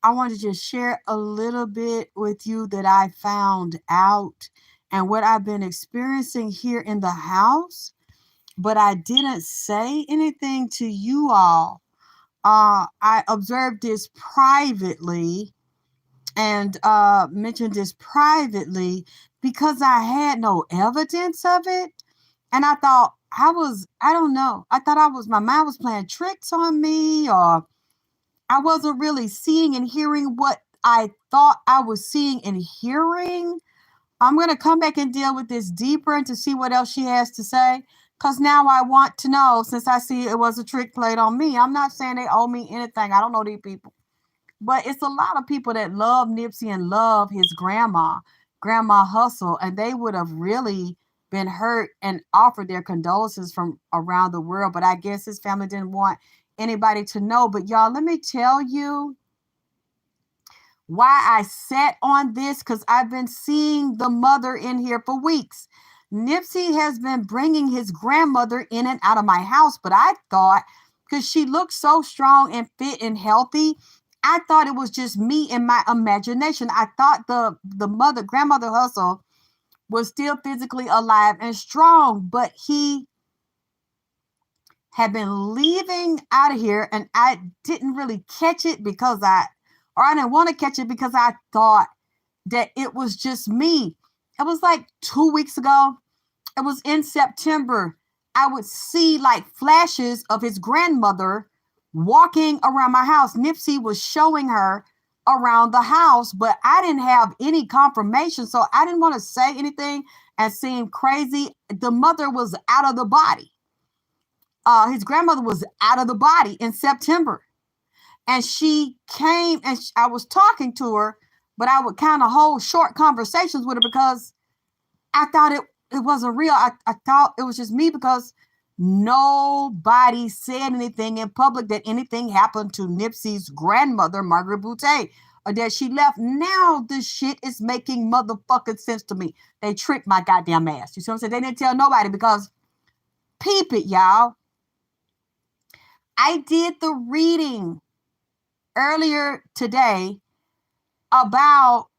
I want to just share a little bit with you that I found out and what I've been experiencing here in the house, but I didn't say anything to you all. I observed this privately and mentioned this privately because I had no evidence of it. And I thought I don't know, I thought my mind was playing tricks on me, or I wasn't really seeing and hearing what I thought I was seeing and hearing. I'm going to come back and deal with this deeper and to see what else she has to say. Because now I want to know, since I see it was a trick played on me. I'm not saying they owe me anything. I don't know these people. But it's a lot of people that love Nipsey and love his Grandma Hustle, and they would have really been hurt and offered their condolences from around the world. But I guess his family didn't want anybody to know. But y'all, let me tell you why I sat on this, because I've been seeing the mother in here for weeks. Nipsey has been bringing his grandmother in and out of my house, but I thought, because she looked so strong and fit and healthy, I thought it was just me in my imagination. I thought the grandmother Hustle was still physically alive and strong, but he had been leaving out of here, and I didn't really catch it or I didn't want to catch it because I thought that it was just me. It was like 2 weeks ago. It was in September. I would see like flashes of his grandmother walking around my house. Nipsey was showing her around the house, but I didn't have any confirmation, so I didn't want to say anything and seem crazy. The mother was out of the body. His grandmother was out of the body in September. And she came and I was talking to her, but I would kind of hold short conversations with her because I thought it wasn't real. I thought it was just me because nobody said anything in public that anything happened to Nipsey's grandmother, Margaret Butte, or that she left. Now this shit is making motherfucking sense to me. They tricked my goddamn ass. You see what I'm saying? They didn't tell nobody because, peep it, y'all. I did the reading earlier today about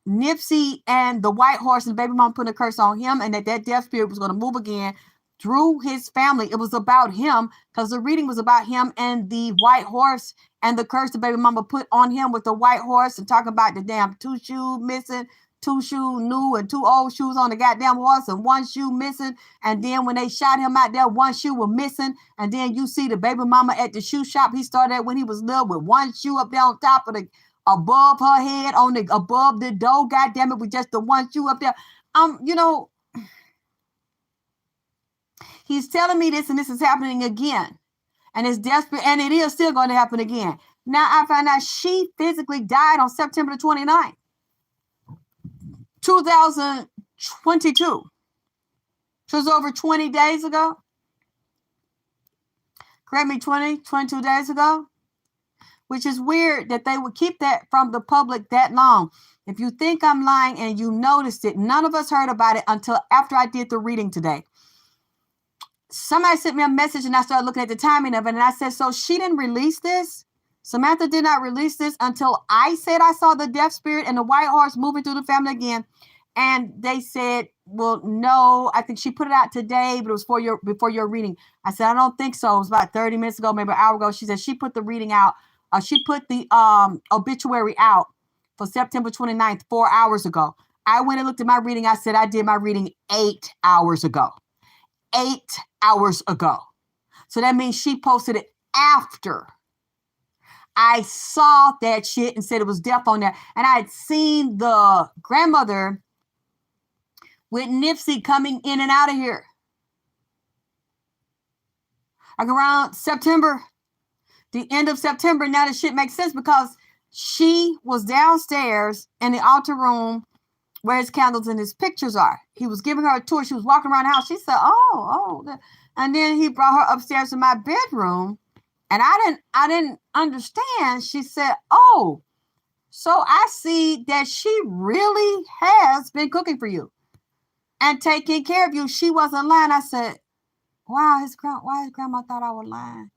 Nipsey and the white horse and baby mom putting a curse on him, and that death spirit was going to move again through his family. It was about him because the reading was about him and the white horse and the curse the baby mama put on him with the white horse, and talking about the damn 2 shoes missing, 2 shoes new, and 2 old shoes on the goddamn horse, and 1 shoe missing. And then when they shot him out there, 1 shoe was missing. And then you see the baby mama at the shoe shop he started at when he was little with 1 shoe up there on top of the above her head above the door, goddamn it, with just the 1 shoe up there. You know, he's telling me this, and this is happening again. And it's desperate, and it is still going to happen again. Now I found out she physically died on September 29th, 2022. It was over 20 days ago. Correct me, 22 days ago. Which is weird that they would keep that from the public that long. If you think I'm lying and you noticed it, none of us heard about it until after I did the reading today. Somebody sent me a message and I started looking at the timing of it, and I said, so she didn't release this? Samantha did not release this until I said I saw the death spirit and the white horse moving through the family again. And they said, well, no, I think she put it out today, but it was before your reading. I said, I don't think so. It was about 30 minutes ago, maybe an hour ago. She said she put the reading out. She put the obituary out for September 29th, 4 hours ago. I went and looked at my reading. I said I did my reading 8 hours ago. 8 hours ago. So that means she posted it after I saw that shit and said it was death on there. And I had seen the grandmother with Nipsey coming in and out of here. Like around September, the end of September. Now the shit makes sense because she was downstairs in the altar room where his candles and his pictures are. He was giving her a tour. She was walking around the house. She said, oh. And then he brought her upstairs to my bedroom. And I didn't understand. She said, oh, so I see that she really has been cooking for you and taking care of you. She wasn't lying. I said, wow, why his grandma thought I was lying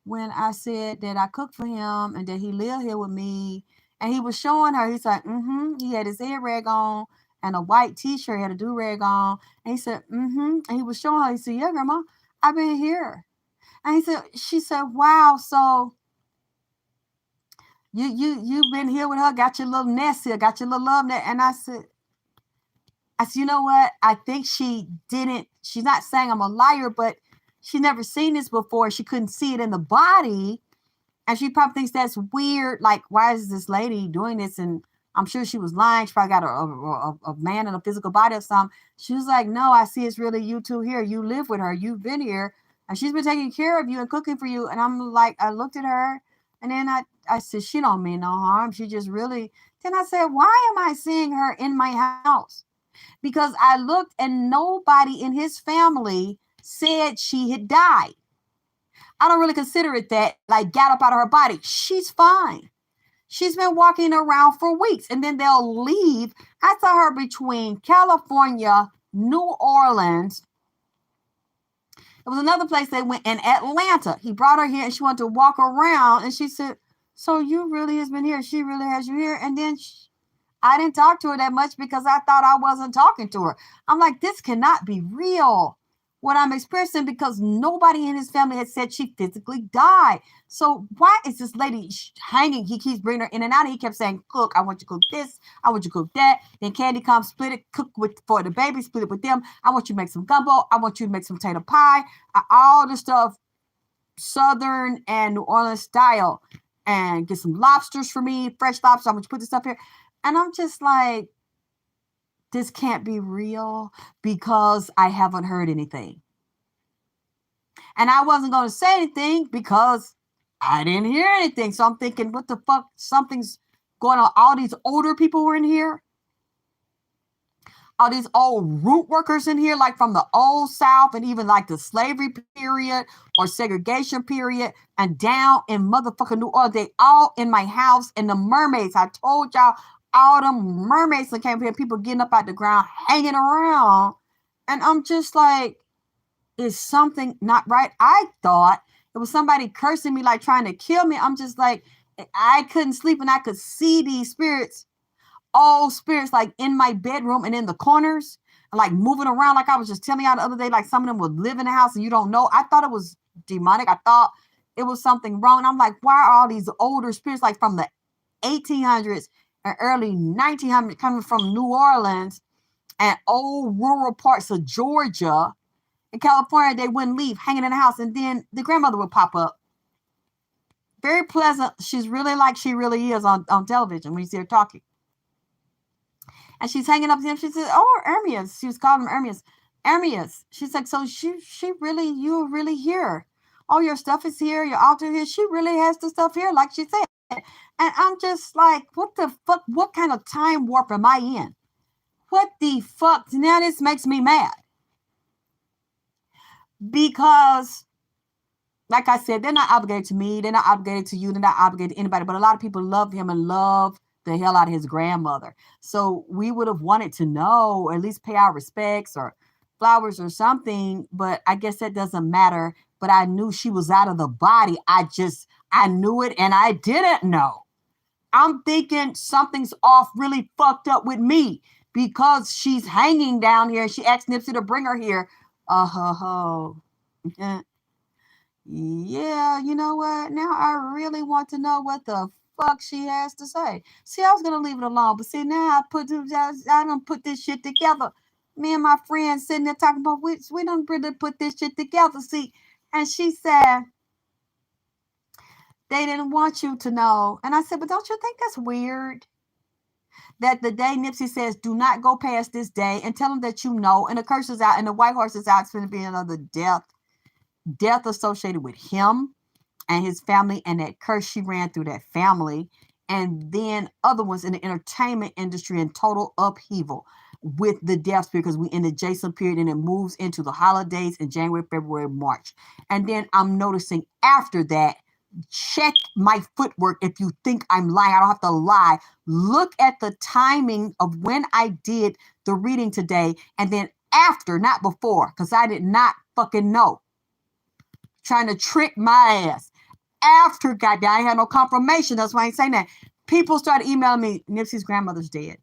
when I said that I cooked for him and that he lived here with me And he was showing her, he's like, he had his head rag on and a white t-shirt, he had a do-rag on. And he said, and he was showing her, he said, yeah, grandma, I've been here. And she said, wow, so you've been here with her, got your little nest here, got your little love nest. And I said, you know what? I think she's not saying I'm a liar, but she never seen this before. She couldn't see it in the body. And she probably thinks that's weird. Like, why is this lady doing this? And I'm sure she was lying. She probably got a man in a physical body or something. She was like, no, I see it's really you two here. You live with her. You've been here. And she's been taking care of you and cooking for you. And I'm like, I looked at her. And then I said, she don't mean no harm. She just really. Then I said, why am I seeing her in my house? Because I looked and nobody in his family said she had died. I don't really consider it that, like, got up out of her body. She's fine. She's been walking around for weeks, and then they'll leave. I saw her between California, New Orleans. It was another place they went in Atlanta. He brought her here, and she wanted to walk around, and she said, so you really has been here. She really has you here. And then I didn't talk to her that much because I thought I wasn't talking to her. I'm like, this cannot be real, what I'm experiencing, because nobody in his family had said she physically died. So why is this lady hanging? He keeps bringing her in and out. And he kept saying, cook, I want you to cook this. I want you to cook that. Then Candy comes, split it, cook for the baby, split it with them. I want you to make some gumbo. I want you to make some potato pie. All the stuff, Southern and New Orleans style. And get some lobsters for me, fresh lobster. I want you to put this stuff here. And I'm just like, this can't be real because I haven't heard anything. And I wasn't going to say anything because I didn't hear anything. So I'm thinking, what the fuck? Something's going on. All these older people were in here. All these old root workers in here, like from the old South and even like the slavery period or segregation period and down in motherfucking New Orleans. They all in my house. And the mermaids, I told y'all, all them mermaids that came here, people getting up out the ground, hanging around. And I'm just like, is something not right? I thought it was somebody cursing me, like trying to kill me. I'm just like, I couldn't sleep and I could see these spirits, all spirits, like in my bedroom and in the corners, like moving around. Like I was just telling y'all the other day, like some of them would live in the house and you don't know. I thought it was demonic. I thought it was something wrong. And I'm like, why are all these older spirits, like from the 1800s and early 1900s, coming from New Orleans and old rural parts of Georgia and California? They wouldn't leave, hanging in the house. And then the grandmother would pop up. Very pleasant. She's really like she really is on television when you see her talking. And she's hanging up to him. She said, oh, Ermias. She was calling him Ermias. Ermias. She's like, so she really, you're really here. All your stuff is here. Your altar here. She really has the stuff here, like she said. And I'm just like, what the fuck? What kind of time warp am I in? What the fuck? Now this makes me mad. Because, like I said, they're not obligated to me. They're not obligated to you. They're not obligated to anybody. But a lot of people love him and love the hell out of his grandmother. So we would have wanted to know, or at least pay our respects or flowers or something. But I guess that doesn't matter. But I knew she was out of the body. I knew it and I didn't know. I'm thinking something's off, really fucked up with me because she's hanging down here. She asked Nipsey to bring her here. Yeah, you know what? Now I really want to know what the fuck she has to say. See, I was gonna leave it alone, but see, now I don't put this shit together. Me and my friends sitting there talking about we don't really put this shit together. See, and she said they didn't want you to know, and I said, but don't you think that's weird? That the day Nipsey says, do not go past this day, and tell them that you know, and the curse is out, and the white horse is out. It's going to be another death associated with him and his family, and that curse she ran through that family, and then other ones in the entertainment industry in total upheaval with the deaths, because we in the Jason period and it moves into the holidays in January, February, March. And then I'm noticing after that, check my footwork if you think I'm lying. I don't have to lie. Look at the timing of when I did the reading today, and then after, not before, because I did not fucking know. Trying to trick my ass. After, goddamn, I had no confirmation. That's why I ain't saying that. People started emailing me, Nipsey's grandmother's dead.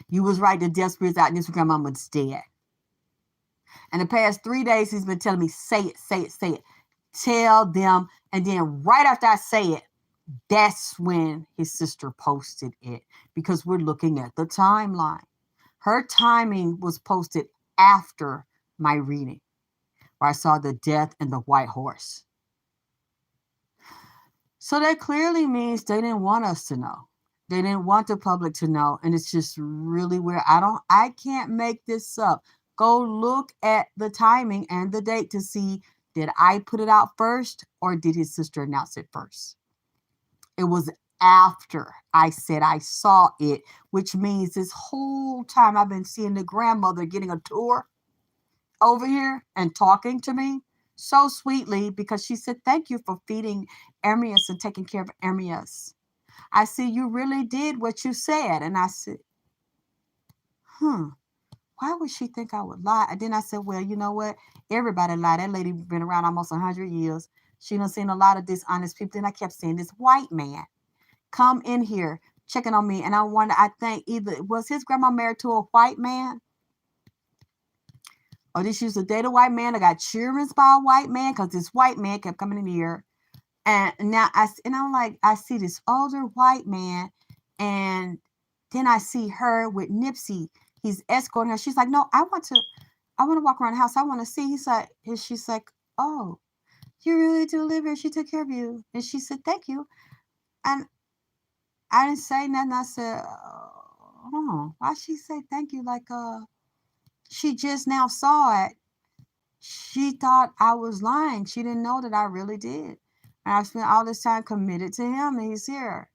You was right, the death spirit's out, Nipsey's grandmother's dead. And the past 3 days, he's been telling me, say it, say it, say it. Tell them. And then right after I say it, that's when his sister posted it, because we're looking at the timeline. Her timing was posted after my reading, where I saw the death and the white horse. So that clearly means they didn't want us to know. They didn't want the public to know. And it's just really weird. I can't make this up. Go look at the timing and the date to see, did I put it out first or did his sister announce it first? It was after I said I saw it, which means this whole time I've been seeing the grandmother getting a tour over here and talking to me so sweetly, because she said, thank you for feeding Ermias and taking care of Ermias. I said, you really did what you said. And I said, why would she think I would lie? And then I said, well, you know what? Everybody lie. That lady been around almost 100 years. She done seen a lot of dishonest people. Then I kept saying, this white man come in here checking on me. And I think either was his grandma married to a white man, or did she used to date a white man? I got children by a white man, because this white man kept coming in here. And now I'm like, I see this older white man, and then I see her with Nipsey. He's escorting her. She's like, no, I want to walk around the house. I want to see. She's like, oh, you really do live here. She took care of you. And she said, thank you. And I didn't say nothing. I said, oh, why she say thank you? Like, she just now saw it. She thought I was lying. She didn't know that I really did. And I spent all this time committed to him, and he's here.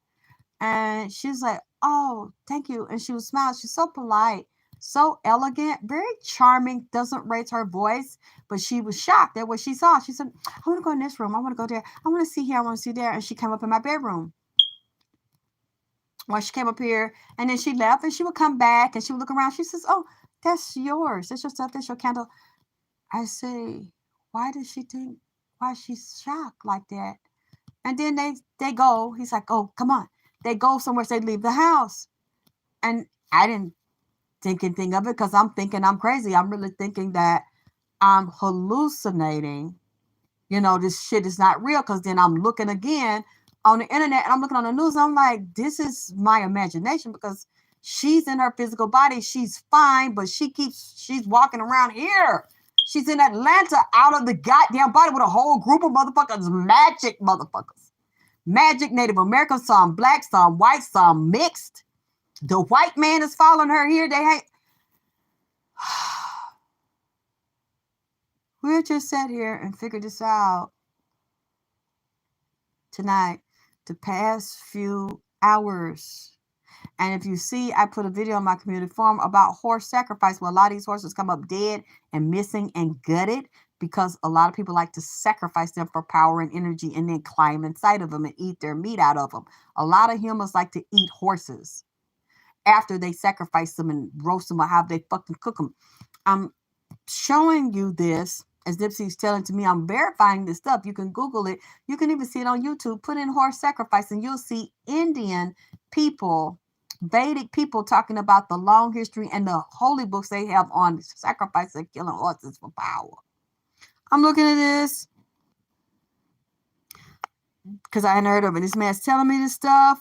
And she's like, oh, thank you. And she was smiling. She's so polite, so elegant, very charming, doesn't raise her voice. But she was shocked at what she saw. She said, I want to go in this room. I want to go there. I want to see here. I want to see there. And she came up in my bedroom. Well, she came up here, and then she left, and she would come back, and she would look around. She says, oh, that's yours. That's your stuff. That's your candle. I say, why does she think, why she's shocked like that? And then they go. He's like, oh, come on. They go somewhere, so they leave the house. And I didn't think anything of it, because I'm thinking I'm crazy. I'm really thinking that I'm hallucinating. You know, this shit is not real, because then I'm looking again on the internet, and I'm looking on the news. And I'm like, this is my imagination, because she's in her physical body. She's fine, but she's walking around here. She's in Atlanta out of the goddamn body with a whole group of motherfuckers, magic motherfuckers. Magic Native American, some black, some white, some mixed. The white man is following her here. They hate. We'll just sit here and figure this out tonight, the past few hours. And if you see, I put a video on my community forum about horse sacrifice, where a lot of these horses come up dead and missing and gutted, because a lot of people like to sacrifice them for power and energy and then climb inside of them and eat their meat out of them. A lot of humans like to eat horses after they sacrifice them and roast them, or how they fucking cook them. I'm showing you this, as Nipsey's telling to me. I'm verifying this stuff. You can Google it. You can even see it on YouTube. Put in horse sacrifice, and you'll see Indian people, Vedic people, talking about the long history and the holy books they have on sacrifice and killing horses for power. I'm looking at this because I hadn't heard of it. This man's telling me this stuff.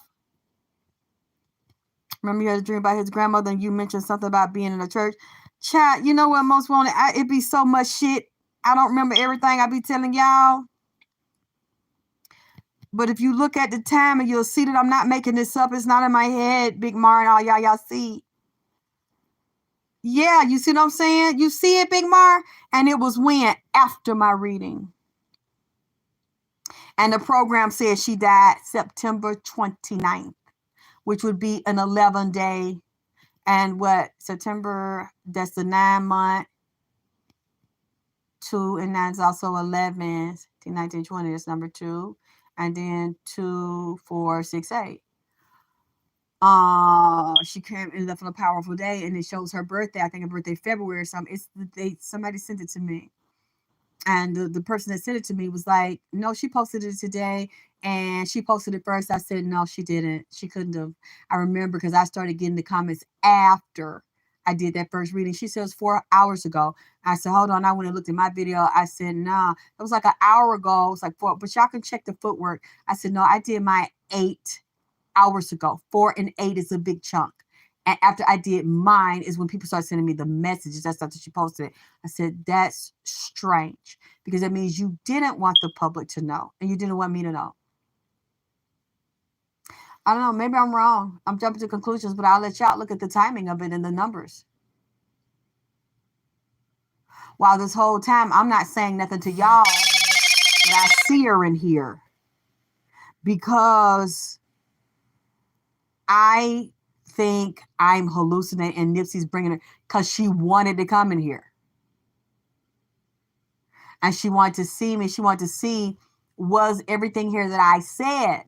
Remember, you had a dream about his grandmother, and you mentioned something about being in a church. Chat, you know what most wanted? It be so much shit. I don't remember everything I be telling y'all. But if you look at the time, and you'll see that I'm not making this up. It's not in my head, Big Mar, and all y'all see. Yeah, you see what I'm saying? You see it, Big Mar? And it was when? After my reading. And the program said she died September 29th, which would be an 11-day. And what? September, that's the 9 month. 2 and 9 is also 11. 19, 20, that's number 2. And then 2, 4, 6, 8. She came and left on a powerful day, and it shows her birthday. I think her birthday February or something. It's the date. Somebody sent it to me, and the person that sent it to me was like, "No, she posted it today, And she posted it first. I said, no, she didn't. She couldn't have. I remember because I started getting the comments after I did that first reading. She said it was 4 hours ago. I said, hold on. I went and looked at my video. I said, nah, it was like an hour ago. It was like 4, but y'all can check the footwork. I said, no, I did my 8 hours ago. 4 and 8 is a big chunk. And after I did mine is when people started sending me the messages. That's after she posted it. I said, that's strange because that means you didn't want the public to know and you didn't want me to know. I don't know. Maybe I'm wrong. I'm jumping to conclusions, but I'll let y'all look at the timing of it and the numbers. While this whole time, I'm not saying nothing to y'all, but I see her in here because I think I'm hallucinating and Nipsey's bringing her because she wanted to come in here. And she wanted to see me. She wanted to see, was everything here that I said?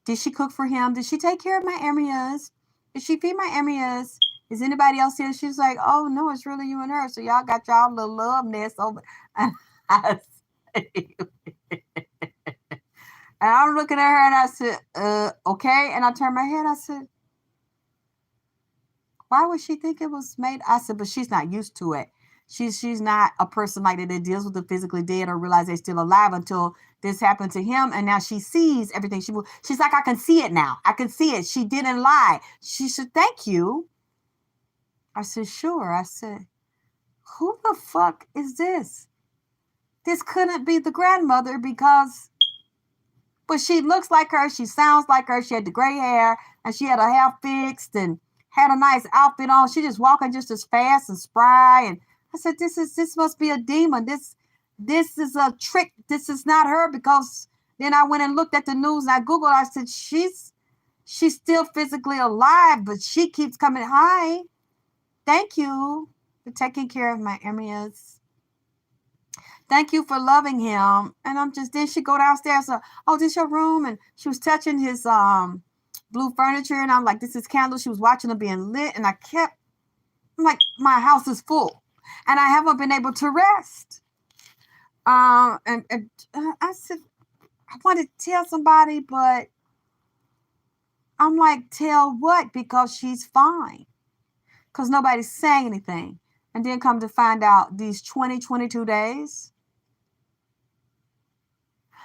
Did she cook for him? Did she take care of my areas? Did she feed my areas? Is anybody else here? She's like, oh, no, it's really you and her. So y'all got y'all little love nest over. And I'm looking at her and I said, okay. And I turned my head. I said, why would she think it was made? I said, but she's not used to it. She's not a person like that deals with the physically dead or realize they're still alive until this happened to him. And now she sees everything. She's like, I can see it now. I can see it. She didn't lie. She said, thank you. I said, sure. I said, who the fuck is this? This couldn't be the grandmother because, but she looks like her. She sounds like her. She had the gray hair and she had her hair fixed and had a nice outfit on. She just walking just as fast and spry. And I said, this must be a demon. This is a trick. This is not her because then I went and looked at the news and I Googled. I said, she's still physically alive, but she keeps coming. Hi, thank you for taking care of my areas. Thank you for loving him. And then she go downstairs. Oh, this your room? And she was touching his blue furniture. And I'm like, this is candles. She was watching them being lit. And I'm like, my house is full. And I haven't been able to rest. And I said, I want to tell somebody, but I'm like, tell what? Because she's fine. Because nobody's saying anything. And then come to find out these 22 days,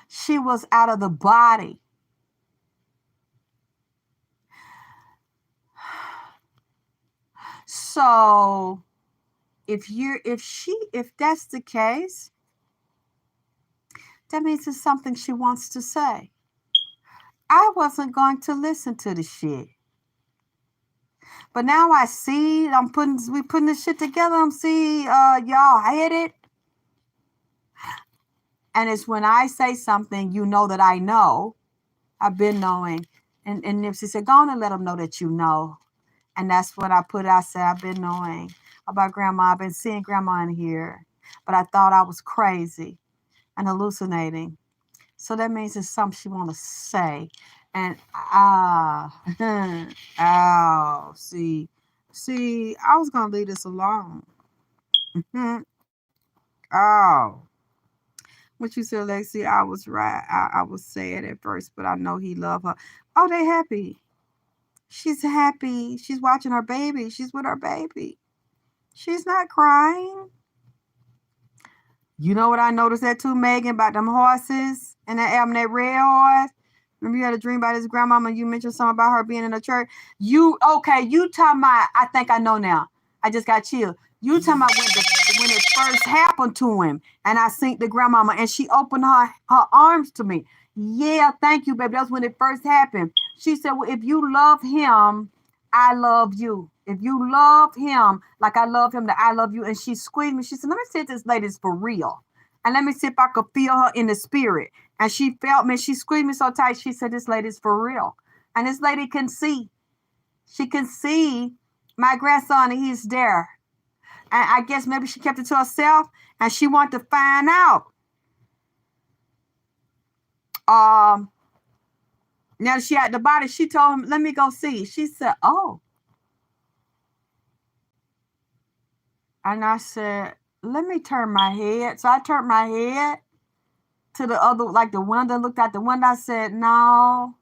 she was out of the body. So if that's the case, that means it's something she wants to say. I wasn't going to listen to the shit. But now I see we putting this shit together. I'm see y'all hate it. And it's when I say something, you know that I know. I've been knowing. And Nipsey said, go on and let them know that you know. And that's what I put. I said, I've been knowing about grandma. I've been seeing grandma in here. But I thought I was crazy and hallucinating. So that means it's something she want to say. And see, I was going to leave this alone. What you said, Lexi, I was right. I was sad at first, but I know he loved her. Oh, they happy. She's happy. She's watching her baby. She's with her baby. She's not crying. You know what I noticed that too, Megan, about them horses and that album, that red horse? Remember you had a dream about his grandmama. You mentioned something about her being in the church. You talking about, I think I know now. I just got chilled. You talking about when it first happened to him and I seen the grandmama and she opened her arms to me. Yeah, thank you, baby. That's when it first happened. She said, well, if you love him, I love you. If you love him like I love him, that I love you. And she squeezed me. She said, let me see if this lady's for real. And let me see if I could feel her in the spirit. And she felt me. She squeezed me so tight. She said, this lady's for real. And this lady can see. She can see my grandson and he's there. And I guess maybe she kept it to herself and she wanted to find out. Now she had the body. She told him, let me go see. She said, oh. And I said, let me turn my head. So I turned my head. to the other, like the window, looked out the window. I said, no,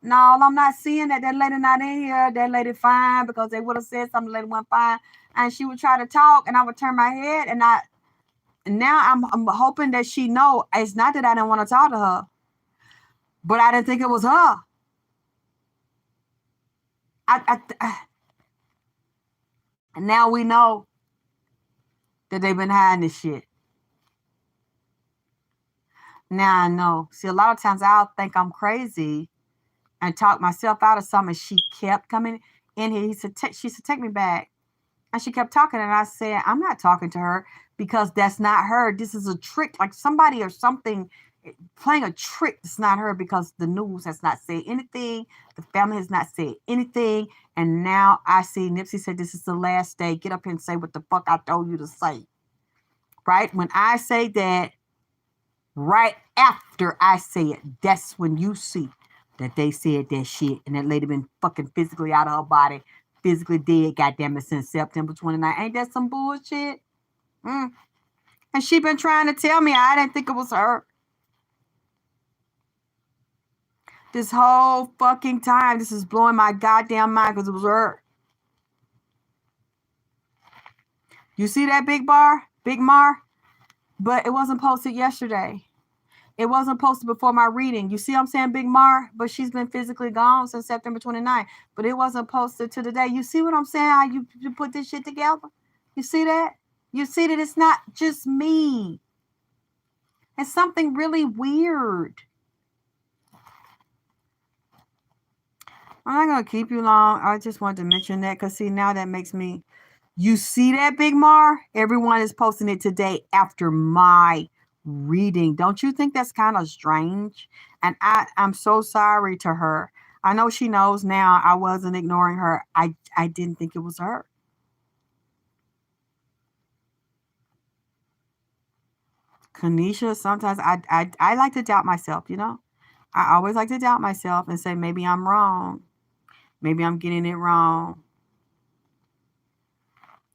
I'm not seeing that. That lady not in here. That lady fine, because they would have said something. The lady went fine. And she would try to talk, and I would turn my head, and now I'm hoping that she know it's not that I didn't want to talk to her, but I didn't think it was her. And now we know that they've been hiding this shit. Now I know. See, a lot of times I'll think I'm crazy and talk myself out of something. She kept coming in here. She said, take me back. And she kept talking, and I said, I'm not talking to her, because that's not her. This is a trick, like somebody or something playing a trick. It's not her, because the news has not said anything. The family has not said anything. And now I see Nipsey said, this is the last day. Get up here and say what the fuck I told you to say. Right? When I say that, right after I say it, that's when you see that they said that shit, and that lady been fucking physically out of her body, physically dead, goddamn it, since September 29th. Ain't that some bullshit? And she been trying to tell me. I didn't think it was her. This whole fucking time, this is blowing my goddamn mind, because it was her. You see that Big Mar? But it wasn't posted yesterday. It wasn't posted before my reading. You see what I'm saying, Big Mar? But she's been physically gone since September 29th. But it wasn't posted to the day. You see what I'm saying? How you put this shit together? You see that? You see that it's not just me. It's something really weird. I'm not going to keep you long. I just wanted to mention that, because see, now that makes me... You see that, Big Mar? Everyone is posting it today after my reading. Don't you think that's kind of strange? And I'm so sorry to her. I know she knows now I wasn't ignoring her. I didn't think it was her. Kanisha, sometimes I like to doubt myself, you know? I always like to doubt myself and say, maybe I'm wrong. Maybe I'm getting it wrong.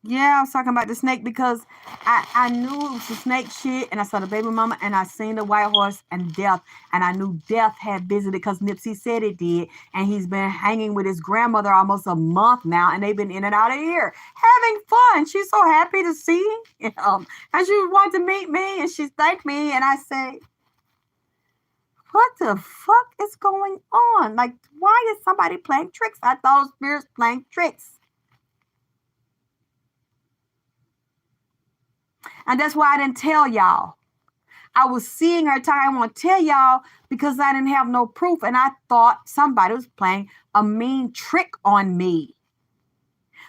Yeah, I was talking about the snake, because I knew it was the snake shit, and I saw the baby mama, and I seen the white horse and death, and I knew death had visited, because Nipsey said it did, and he's been hanging with his grandmother almost a month now, and they've been in and out of here having fun. She's so happy to see him, and she wanted to meet me, and she thanked me, and I say, what the fuck is going on? Like, why is somebody playing tricks? I thought it was spirits playing tricks. And that's why I didn't tell y'all. I was seeing her talk. I want to tell y'all because I didn't have no proof. And I thought somebody was playing a mean trick on me.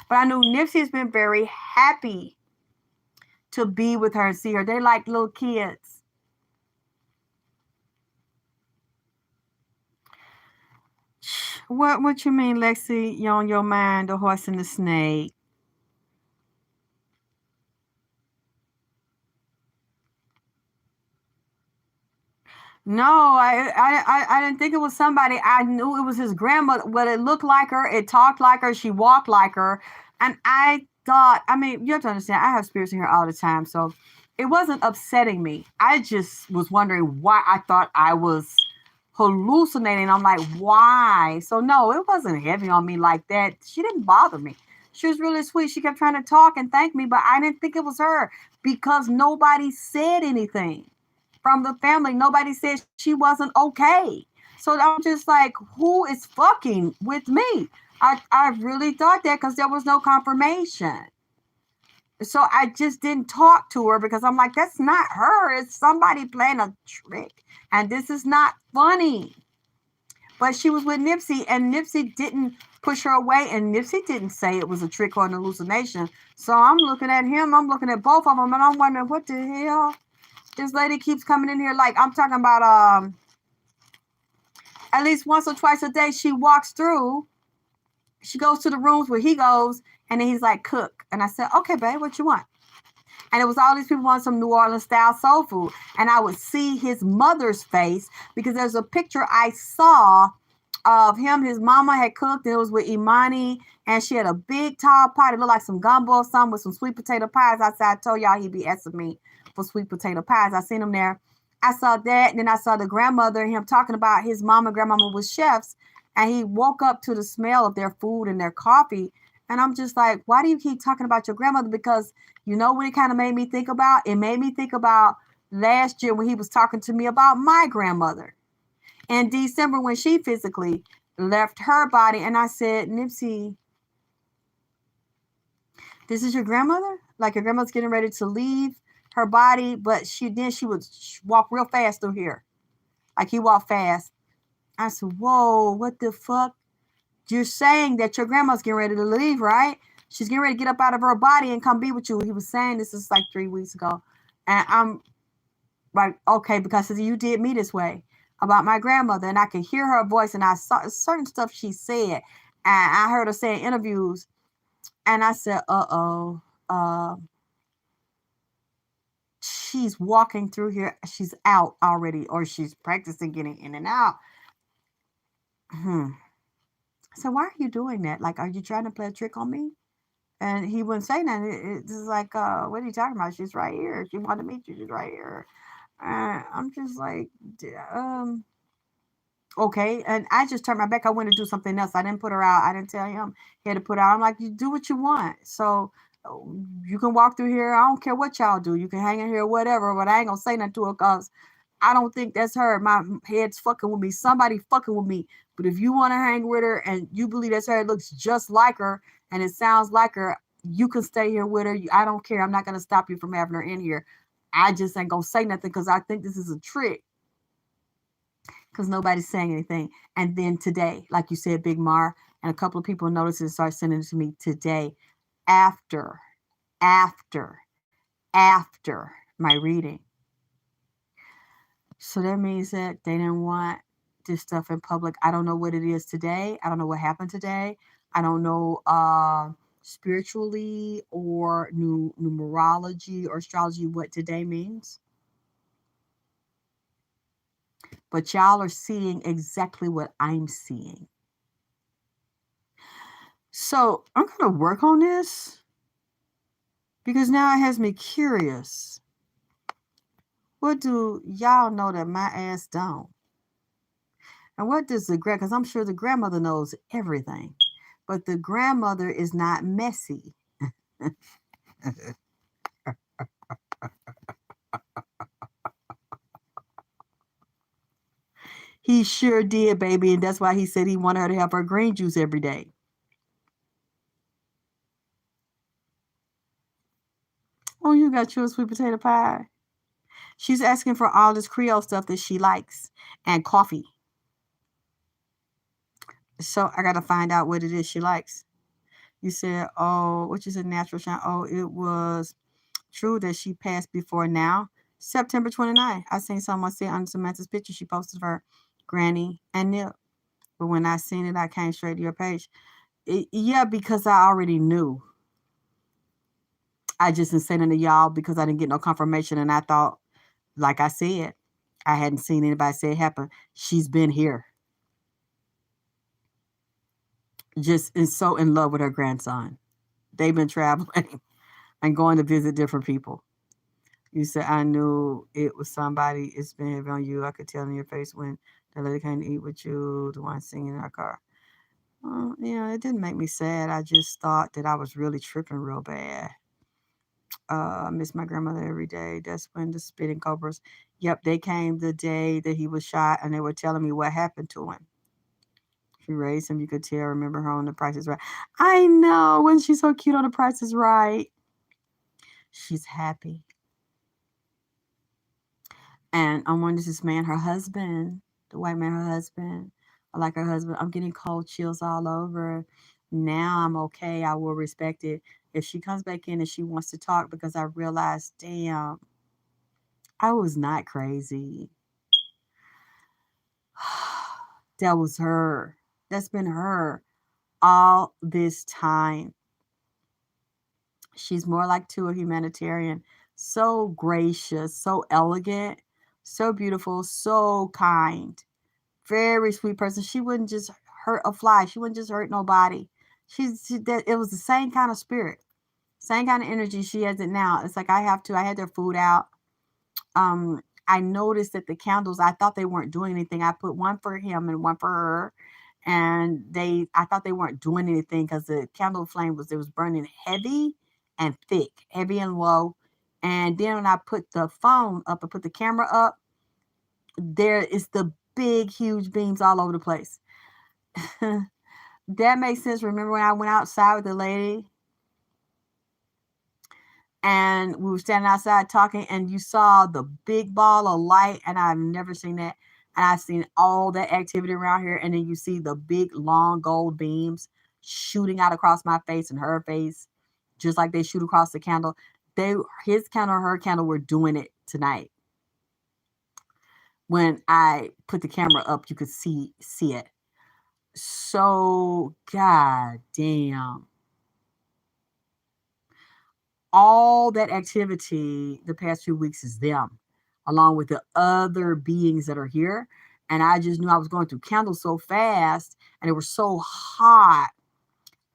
But I knew Nipsey has been very happy to be with her and see her. They like little kids. What you mean, Lexi? You on your mind, the horse and the snake? No, I didn't think it was somebody. I knew it was his grandmother, but it looked like her. It talked like her. She walked like her. And I thought, I mean, you have to understand, I have spirits in here all the time. So it wasn't upsetting me. I just was wondering why I thought I was hallucinating. I'm like, why? So no, it wasn't heavy on me like that. She didn't bother me. She was really sweet. She kept trying to talk and thank me, but I didn't think it was her because nobody said anything. From the family, nobody said she wasn't okay. So I'm just like, who is fucking with me? I really thought that because there was no confirmation. So I just didn't talk to her because I'm like, that's not her. It's somebody playing a trick. And this is not funny. But she was with Nipsey, and Nipsey didn't push her away, and Nipsey didn't say it was a trick or an hallucination. So I'm looking at him, I'm looking at both of them, and I'm wondering, what the hell? This lady keeps coming in here like, I'm talking about at least once or twice a day she walks through. She goes to the rooms where he goes, and then he's like, cook. And I said, okay, babe, what you want? And it was all these people wanting some New Orleans style soul food. And I would see his mother's face because there's a picture I saw of him. His mama had cooked, and it was with Imani, and she had a big tall pot. It looked like some gumbo or something with some sweet potato pies. I said, I told y'all he'd be asking me for sweet potato pies. I seen him there. I saw that, and then I saw the grandmother and him talking about his mom and grandmama was chefs, and he woke up to the smell of their food and their coffee. And I'm just like, why do you keep talking about your grandmother? Because you know what it kind of made me think about? It made me think about last year when he was talking to me about my grandmother in December when she physically left her body. And I said, Nipsey, this is your grandmother? Like your grandmother's getting ready to leave her body, but she would walk real fast through here. Like he walked fast. I said, whoa, what the fuck? You're saying that your grandma's getting ready to leave, right? She's getting ready to get up out of her body and come be with you. He was saying this is like 3 weeks ago. And I'm like, okay, because you did me this way about my grandmother. And I could hear her voice, and I saw certain stuff she said. And I heard her say in interviews. And I said, uh-oh. She's walking through here. She's out already, or she's practicing getting in and out. So why are you doing that? Like, are you trying to play a trick on me? And he wouldn't say nothing. It's like, what are you talking about? She's right here. She wanted to meet you. She's right here. I'm just like, okay. And I just turned my back. I went to do something else. I didn't put her out. I didn't tell him he had to put out. I'm like, you do what you want. So you can walk through here. I don't care what y'all do. You can hang in here, whatever. But I ain't gonna say nothing to her because I don't think that's her. My head's fucking with me. Somebody fucking with me. But if you want to hang with her and you believe that's her, it looks just like her and it sounds like her, you can stay here with her. I don't care. I'm not gonna stop you from having her in here. I just ain't gonna say nothing because I think this is a trick. Because nobody's saying anything. And then today, like you said, Big Mar, and a couple of people noticed and started sending it to me today after my reading. So that means that they didn't want this stuff in public. I don't know what it is today. I don't know what happened today. I don't know spiritually or numerology or astrology what today means. But y'all are seeing exactly what I'm seeing. So I'm going to work on this because now it has me curious. What do y'all know that my ass don't? And what does because I'm sure the grandmother knows everything, but the grandmother is not messy. He sure did, baby. And that's why he said he wanted her to have her green juice every day. Oh, you got your sweet potato pie. She's asking for all this Creole stuff that she likes and coffee. So I got to find out what it is she likes. You said, oh, which is a natural shine. Oh, it was true that she passed before now. September 29th. I seen someone say on Samantha's picture she posted of her granny and Nip. But when I seen it, I came straight to your page. Yeah, because I already knew. I just didn't say it to y'all because I didn't get no confirmation. And I thought, like I said, I hadn't seen anybody say it happen. She's been here. Just is so in love with her grandson. They've been traveling and going to visit different people. You said, I knew it was somebody. It's been heavy on you. I could tell in your face when the lady came to eat with you, the one singing in our car. Yeah, it didn't make me sad. I just thought that I was really tripping real bad. I miss my grandmother every day. That's when the spitting cobras. Yep, they came the day that he was shot, and they were telling me what happened to him. She raised him. You could tell. Remember her on The Price is Right. I know. When she's so cute on The Price is Right. She's happy. And I wanted this man, her husband, the white man, her husband. I like her husband. I'm getting cold chills all over. Now I'm okay. I will respect it. If she comes back in and she wants to talk, because I realized, damn, I was not crazy. That was her. That's been her all this time. She's more like to a humanitarian. So gracious, so elegant, so beautiful, so kind. Very sweet person. She wouldn't just hurt a fly. She wouldn't just hurt nobody. It was the same kind of spirit, same kind of energy she has it now. It's like I had their food out. I noticed that the candles, I thought they weren't doing anything. I put one for him and one for her. And I thought they weren't doing anything because the candle flame it was burning heavy and thick, heavy and low. And then when I put the phone up, I put the camera up, there is the big, huge beams all over the place. That makes sense. Remember when I went outside with the lady and we were standing outside talking and you saw the big ball of light, and I've never seen that. And I've seen all that activity around here, and then you see the big long gold beams shooting out across my face and her face, just like they shoot across the candle. His candle, her candle were doing it tonight. When I put the camera up, you could see it. So god damn. All that activity the past few weeks is them, along with the other beings that are here. And I just knew I was going through candles so fast and it was so hot.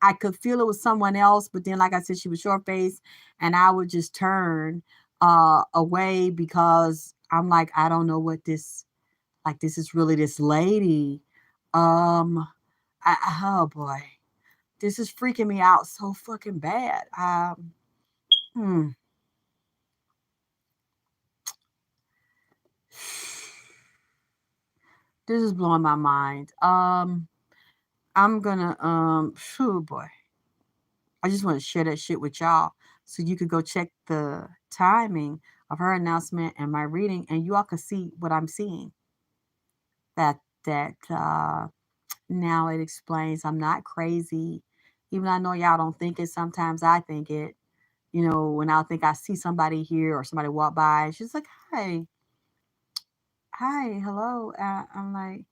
I could feel it was someone else, but then, like I said, she was short faced, and I would just turn away because I'm like, I don't know what this, like, this is really this lady. Oh boy, this is freaking me out so fucking bad. Hmm. This is blowing my mind. I'm gonna oh boy. I just want to share that shit with y'all so you could go check the timing of her announcement and my reading, and you all could see what I'm seeing. That now it explains I'm not crazy. Even I know y'all don't think it. Sometimes I think it. You know, when I think I see somebody here or somebody walk by, she's like, "Hi, hi, hello." I'm like,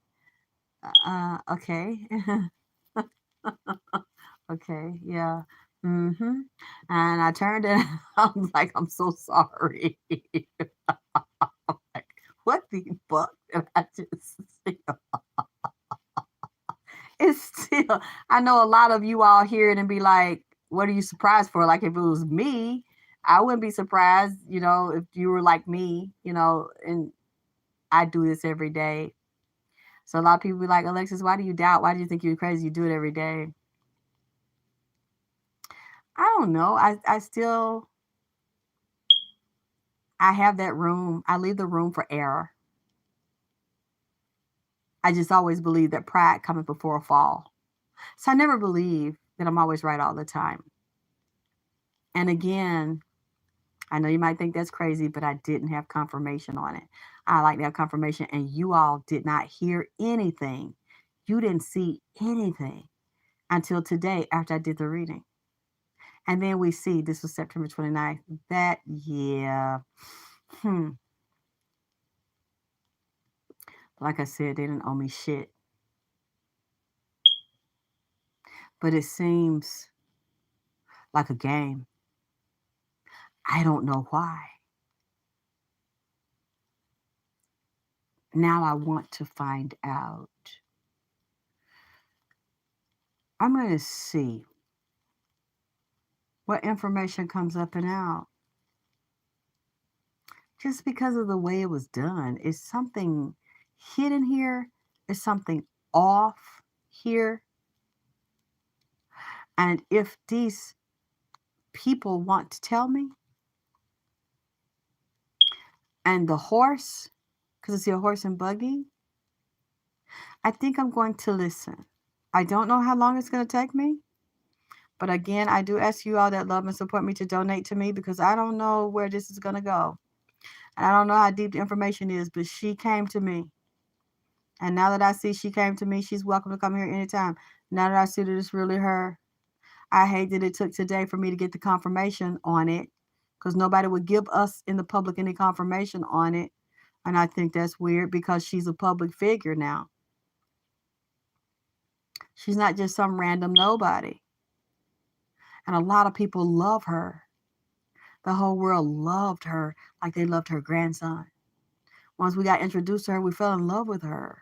okay. Okay, yeah. Mm-hmm. And I turned and I'm like, I'm so sorry. Like, what the fuck did I just see? It's still, I know a lot of you all hear it and be like, what are you surprised for? Like, if it was me, I wouldn't be surprised, if you were like me, and I do this every day. So a lot of people be like, Alexis, why do you doubt? Why do you think you're crazy? You do it every day. I don't know. I still, I have that room. I leave the room for error. I just always believe that pride cometh before a fall. So I never believe that I'm always right all the time. And again, I know you might think that's crazy, but I didn't have confirmation on it. I like to have confirmation, and you all did not hear anything. You didn't see anything until today after I did the reading. And then we see this was September 29th. That, yeah. Like I said, they didn't owe me shit. But it seems like a game. I don't know why. Now I want to find out. I'm going to see what information comes up and out. Just because of the way it was done, is something hidden here? Is something off here? And if these people want to tell me, and the horse, because I see a horse and buggy, I think I'm going to listen. I don't know how long it's going to take me. But again, I do ask you all that love and support me to donate to me, because I don't know where this is going to go. And I don't know how deep the information is, but she came to me. And now that I see she came to me, she's welcome to come here anytime. Now that I see that it's really her, I hate that it took today for me to get the confirmation on it, because nobody would give us in the public any confirmation on it. And I think that's weird, because she's a public figure now. She's not just some random nobody. And a lot of people love her. The whole world loved her like they loved her grandson. Once we got introduced to her, we fell in love with her.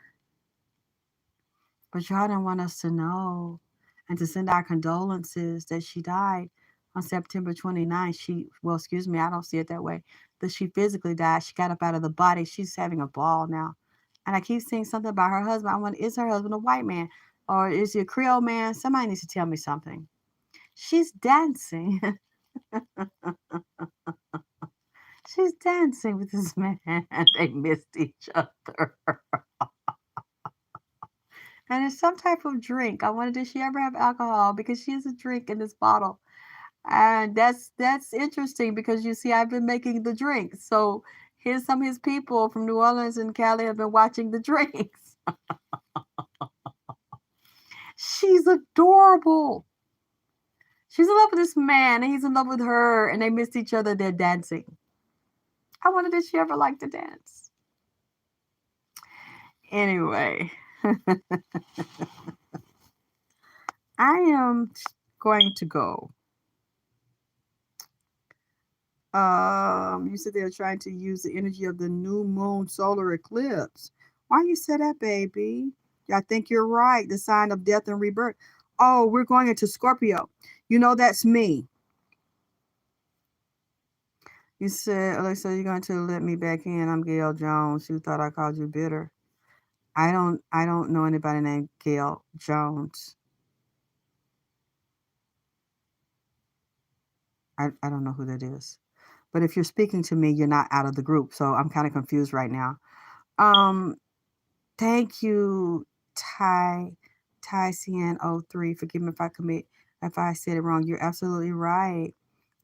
But y'all didn't want us to know and to send our condolences that she died. On September 29th, well, excuse me, I don't see it that way, that she physically died. She got up out of the body. She's having a ball now. And I keep seeing something about her husband. I wonder, is her husband a white man? Or is he a Creole man? Somebody needs to tell me something. She's dancing. She's dancing with this man. They missed each other. And it's some type of drink. I wonder, did she ever have alcohol? Because she has a drink in this bottle. And that's interesting because you see, I've been making the drinks. So here's some of his people from New Orleans and Cali have been watching the drinks. She's adorable. She's in love with this man and he's in love with her and they missed each other. They're dancing. I wonder, did she ever like to dance? Anyway, I am going to go. You said they're trying to use the energy of the new moon solar eclipse. Why you say that, baby? I think you're right. The sign of death and rebirth. Oh, we're going into Scorpio. You know, that's me. You said, Alexa, you're going to let me back in. I'm Gail Jones. You thought I called you bitter. I don't know anybody named Gail Jones. I don't know who that is. But if you're speaking to me, you're not out of the group. So I'm kind of confused right now. Thank you, CN03. Forgive me if I said it wrong. You're absolutely right.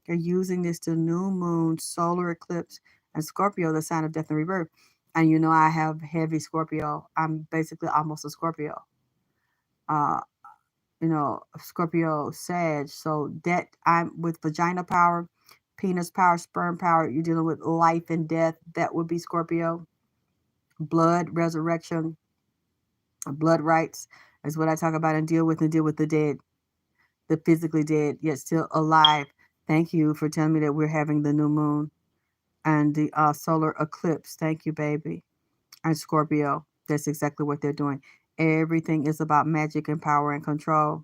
You're using this to new moon, solar eclipse, and Scorpio, the sign of death and rebirth. And you know I have heavy Scorpio. I'm basically almost a Scorpio. Scorpio Sag. So that I'm with vagina power, penis power, sperm power. You're dealing with life and death. That would be Scorpio. Blood, resurrection, blood rights is what I talk about and deal with the dead, the physically dead, yet still alive. Thank you for telling me that we're having the new moon and the solar eclipse. Thank you, baby. And Scorpio, that's exactly what they're doing. Everything is about magic and power and control.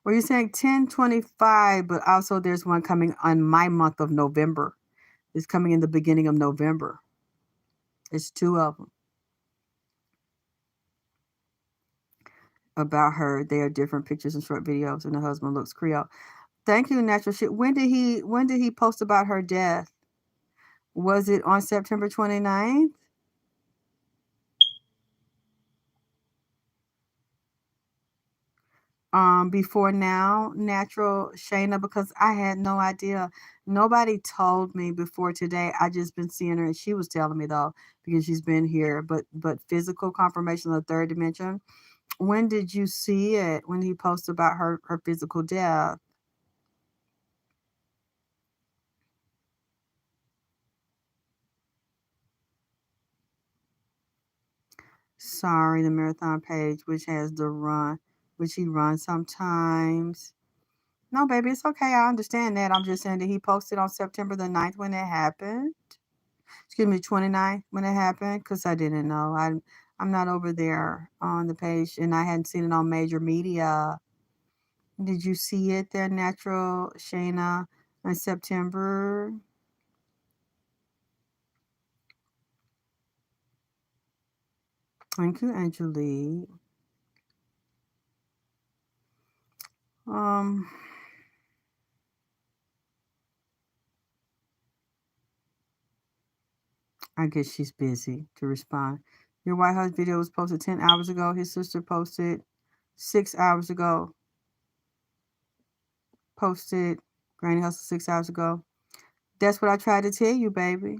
Well, you're saying 1025, but also there's one coming on my month of November. It's coming in the beginning of November. It's two of them. About her. They are different pictures and short videos, and the husband looks Creole. Thank you, Natural Shit. When did he post about her death? Was it on September 29th? Before now, Natural Shayna, because I had no idea. Nobody told me before today. I just been seeing her, and she was telling me though, because she's been here. But physical confirmation of the third dimension. When did you see it? When he posted about her physical death? Sorry, the marathon page, which has the run, which he runs sometimes. No, baby, it's okay. I understand that. I'm just saying that he posted on September the 9th when it happened. Excuse me, 29th when it happened, because I didn't know. I'm not over there on the page, and I hadn't seen it on major media. Did you see it there, Natural Shayna, in September? Thank you, Angelique. I guess she's busy to respond. Your White House video was posted 10 hours ago. His sister posted 6 hours ago. Posted Granny Hustle 6 hours ago. That's what I tried to tell you, baby.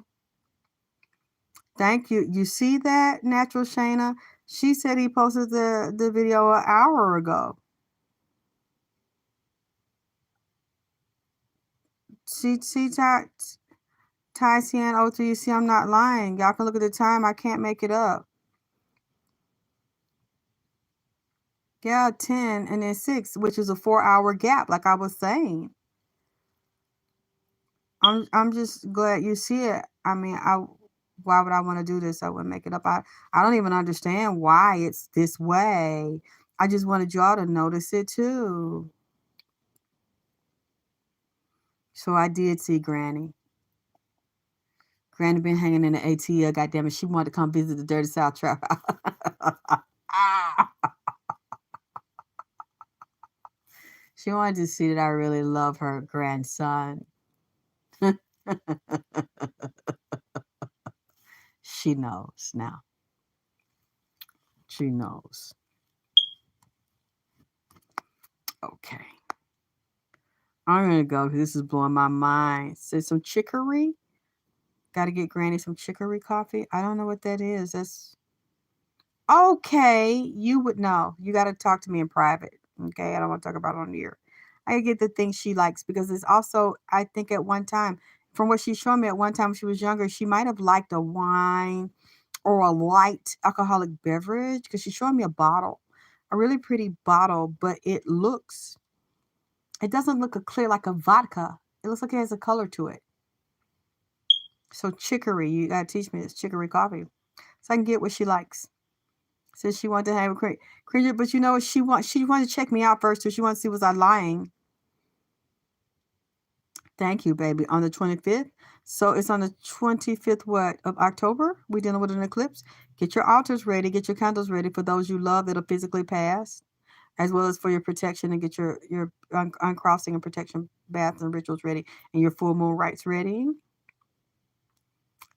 Thank you. You see that, Natural Shayna? She said he posted the video an hour ago. See, Tycian 03, you see, I'm not lying. Y'all can look at the time. I can't make it up. Yeah, 10 and then 6, which is a 4-hour gap, like I was saying. I'm just glad you see it. I mean, why would I want to do this? I wouldn't make it up. I don't even understand why it's this way. I just wanted y'all to notice it too. So I did see Granny. Granny been hanging in the ATL. Goddamn it, she wanted to come visit the Dirty South Trap House. She wanted to see that I really love her grandson. She knows now. She knows. Okay. I'm going to go because this is blowing my mind. Say some chicory. Got to get Granny some chicory coffee. I don't know what that is. That's okay. You would know. You got to talk to me in private. Okay. I don't want to talk about it on here. I get the things she likes because it's also, I think at one time, from what she showed me at one time when she was younger, she might have liked a wine or a light alcoholic beverage because she showed me a bottle, a really pretty bottle, but it doesn't look clear like a vodka. It looks like it has a color to it. So chicory, you gotta teach me this chicory coffee, so I can get what she likes. Says she wanted to have a creature, but you know what she wants? She wanted to check me out first, so she wants to see was I lying. Thank you, baby. On the 25th. So it's on the 25th, what, of October? We're dealing with an eclipse. Get your altars ready. Get your candles ready for those you love that'll physically pass, as well as for your protection, and get your uncrossing and protection baths and rituals ready, and your full moon rites ready.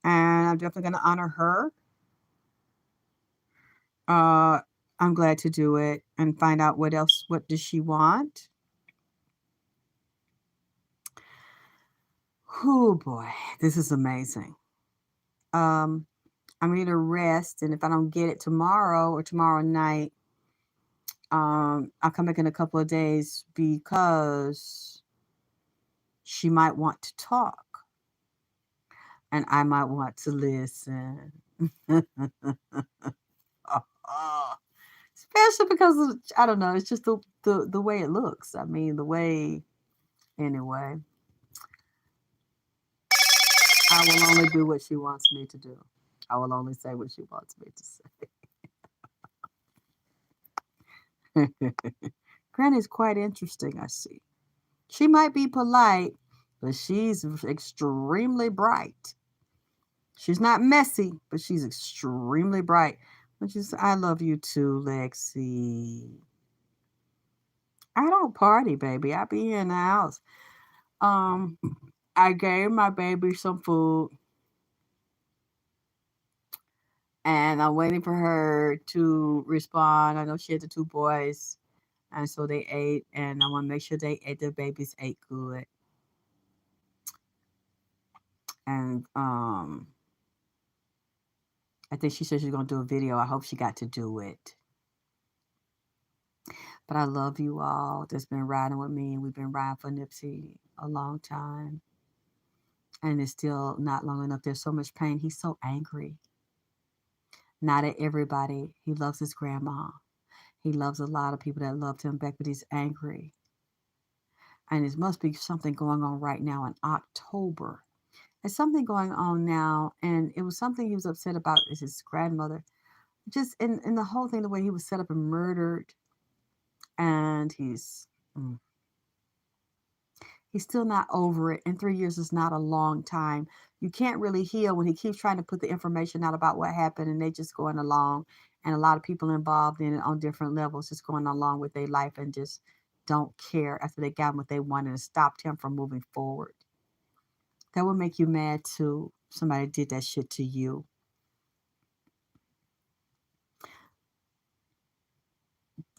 And I'm definitely going to honor her. I'm glad to do it and find out what else. What does she want? Oh boy, this is amazing. I'm going to rest, and if I don't get it tomorrow or tomorrow night, I'll come back in a couple of days because she might want to talk and I might want to listen. Especially because of, I don't know, it's just the way it looks. I mean, the way, anyway. I will only do what she wants me to do. I will only say what she wants me to say. Granny's quite interesting, I see. She might be polite, but she's extremely bright. She's not messy, but she's extremely bright. Which is, I love you too, Lexi. I don't party, baby. I be in the house. I gave my baby some food, and I'm waiting for her to respond. I know she had the two boys, and so they ate, and I want to make sure they ate. The babies ate good, and I think she said she's gonna do a video. I hope she got to do it. But I love you all that's been riding with me, and we've been riding for Nipsey a long time. And it's still not long enough. There's so much pain. He's so angry. Not at everybody. He loves his grandma. He loves a lot of people that loved him back, but he's angry. And there must be something going on right now in October. There's something going on now, and it was something he was upset about is his grandmother. Just in the whole thing, the way he was set up and murdered, and he's still not over it. And 3 years is not a long time. You can't really heal when he keeps trying to put the information out about what happened, and they just going along, and a lot of people involved in it on different levels just going along with their life and just don't care after they got what they wanted and stopped him from moving forward. That would make you mad too. Somebody did that shit to you.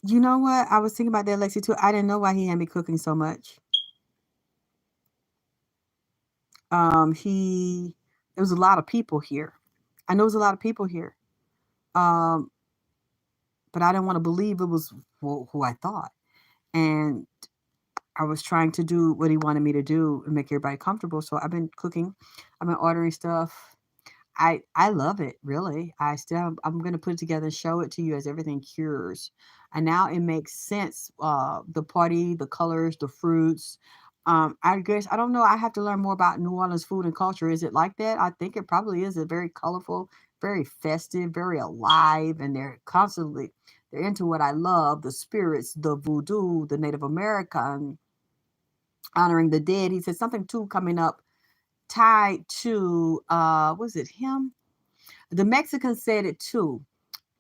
You know what? I was thinking about that, Lexi, too. I didn't know why he had me cooking so much. There was a lot of people here. I know it was a lot of people here. Um, but I didn't want to believe it was who I thought. And I was trying to do what he wanted me to do and make everybody comfortable. So I've been cooking. I've been ordering stuff. I love it, really. I'm going to put it together and show it to you as everything cures. And now it makes sense. The party, the colors, the fruits. I guess I don't know. I have to learn more about New Orleans food and culture. Is it like that? I think it probably is. It's very colorful, very festive, very alive, and they're into what I love: the spirits, the voodoo, the Native American honoring the dead. He said something too coming up tied to was it him? The Mexicans said it too.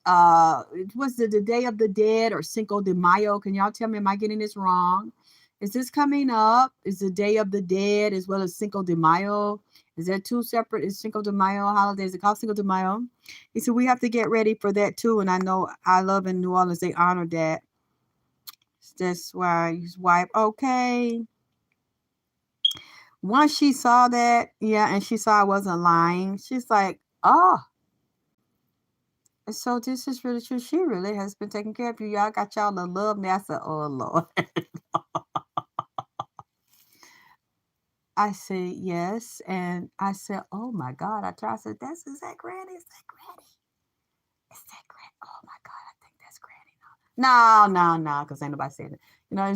Was it the Day of the Dead or Cinco de Mayo? Can y'all tell me, am I getting this wrong? Is this coming up? Is the Day of the Dead as well as Cinco de Mayo? Is that two separate? Is Cinco de Mayo holidays? It called Cinco de Mayo. He said we have to get ready for that too. And I know I love in New Orleans they honor that. That's why his wife. Okay. Once she saw that, yeah, and she saw I wasn't lying, she's like, oh, so this is really true. She really has been taking care of you. Y'all got y'all to love me. I said, oh, Lord. I said, yes. And I said, oh, my God. I said, is that Granny? Is that Granny? Is that Granny? Oh, my God. I think that's Granny. No, because ain't nobody saying it. You know,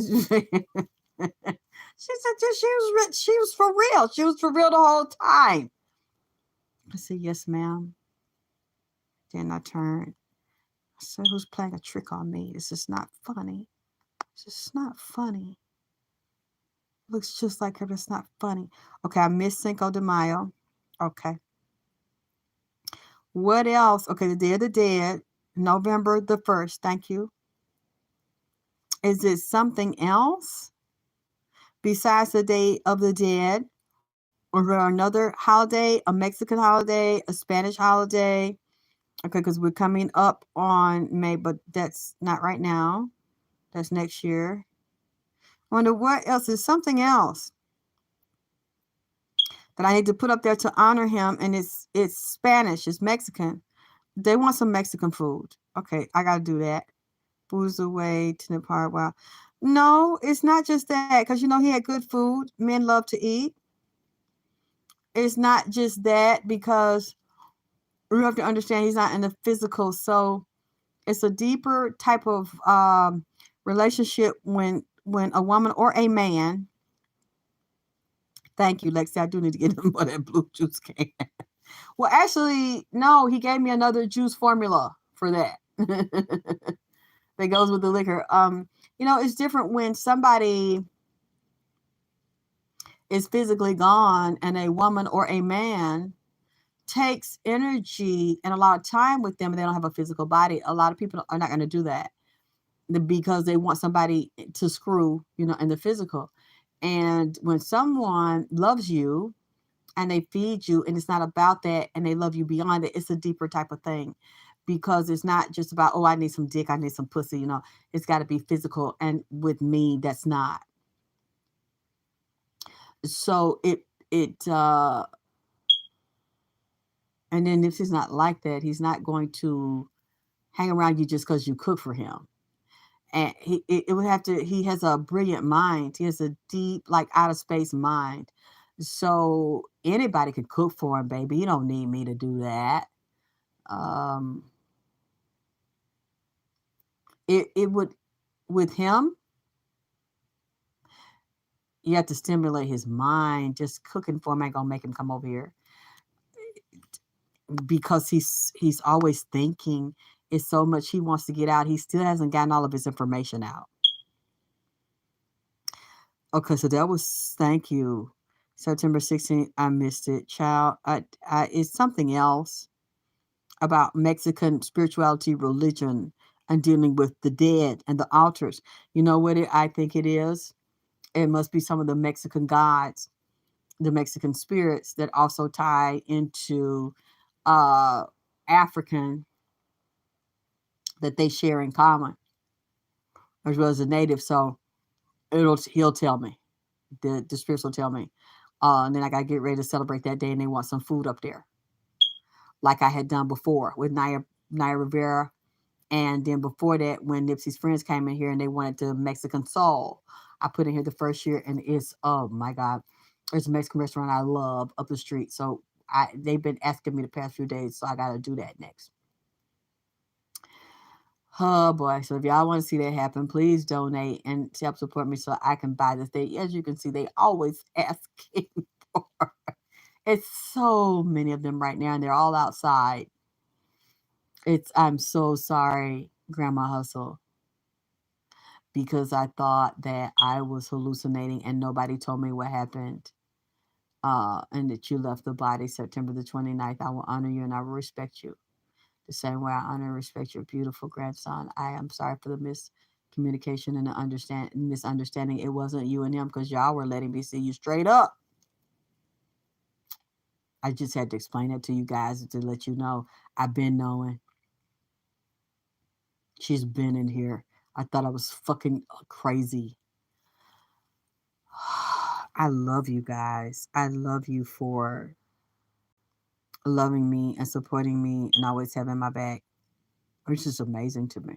she said she was for real. She was for real the whole time. I said, yes, ma'am. Then I turned. I said, who's playing a trick on me? This is not funny. This is not funny. Looks just like her, but it's not funny. Okay, I missed Cinco de Mayo. Okay. What else? Okay, the Day of the Dead, November the 1st. Thank you. Is it something else besides the Day of the Dead? Or another holiday, a Mexican holiday, a Spanish holiday? Okay, because we're coming up on May, but that's not right now. That's next year. I wonder what else is something else that I need to put up there to honor him, and it's Spanish, it's Mexican. They want some Mexican food. Okay, I gotta do that. Food's away to the part. Wow. No, it's not just that, because you know he had good food. Men love to eat. It's not just that, because we have to understand he's not in the physical, so it's a deeper type of relationship when a woman or a man. Thank you, Lexi. I do need to get him more that blue juice can. Well, actually, no, he gave me another juice formula for that. That goes with the liquor. You know, it's different when somebody is physically gone and a woman or a man takes energy and a lot of time with them and they don't have a physical body. A lot of people are not going to do that because they want somebody to screw, you know, in the physical. And when someone loves you and they feed you and it's not about that and they love you beyond it, it's a deeper type of thing, because it's not just about, oh, I need some dick, I need some pussy, you know, it's got to be physical. And with me, that's not. So and then if he's not like that, he's not going to hang around you just because you cook for him. And it would have to, he has a brilliant mind. He has a deep, like out of space mind. So anybody could cook for him, baby. You don't need me to do that. It would, with him, you have to stimulate his mind. Just cooking for him ain't gonna make him come over here, because he's always thinking. It's so much he wants to get out. He still hasn't gotten all of his information out. Okay, so that was, thank you. September 16th, I missed it. Child, it's something else about Mexican spirituality, religion, and dealing with the dead and the altars. You know what I think it is? It must be some of the Mexican gods, the Mexican spirits that also tie into African, that they share in common, as well as the native. So he'll tell me, the spirits will tell me. And then I got to get ready to celebrate that day, and they want some food up there, like I had done before with Naya Rivera. And then before that, when Nipsey's friends came in here and they wanted the Mexican soul, I put in here the first year, and it's, oh my God, there's a Mexican restaurant I love up the street. So they've been asking me the past few days, so I got to do that next. Oh boy. So if y'all want to see that happen, please donate and help support me so I can buy this thing. As you can see, they always asking for. It's so many of them right now, and they're all outside. I'm so sorry, Grandma Hustle. because I thought that I was hallucinating and nobody told me what happened. And that you left the body September the 29th. I will honor you and I will respect you. The same way I honor and respect your beautiful grandson. I am sorry for the miscommunication and the misunderstanding. It wasn't you and him because y'all were letting me see you straight up. I just had to explain that to you guys to let you know I've been knowing. She's been in here. I thought I was fucking crazy. I love you guys. I love you for loving me and supporting me and always having my back. It's just amazing to me.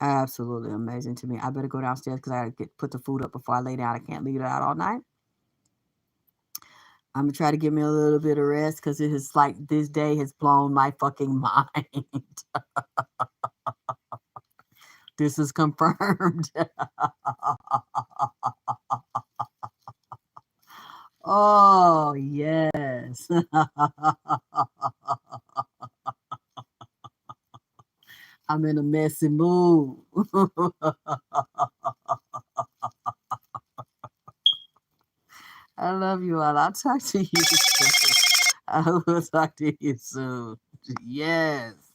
Absolutely amazing to me. I better go downstairs because I gotta put the food up before I lay down. I can't leave it out all night. I'm gonna try to give me a little bit of rest because it is like this day has blown my fucking mind. This is confirmed. Oh, yes. I'm in a messy mood. I love you all. I'll talk to you soon. I will talk to you soon. Yes.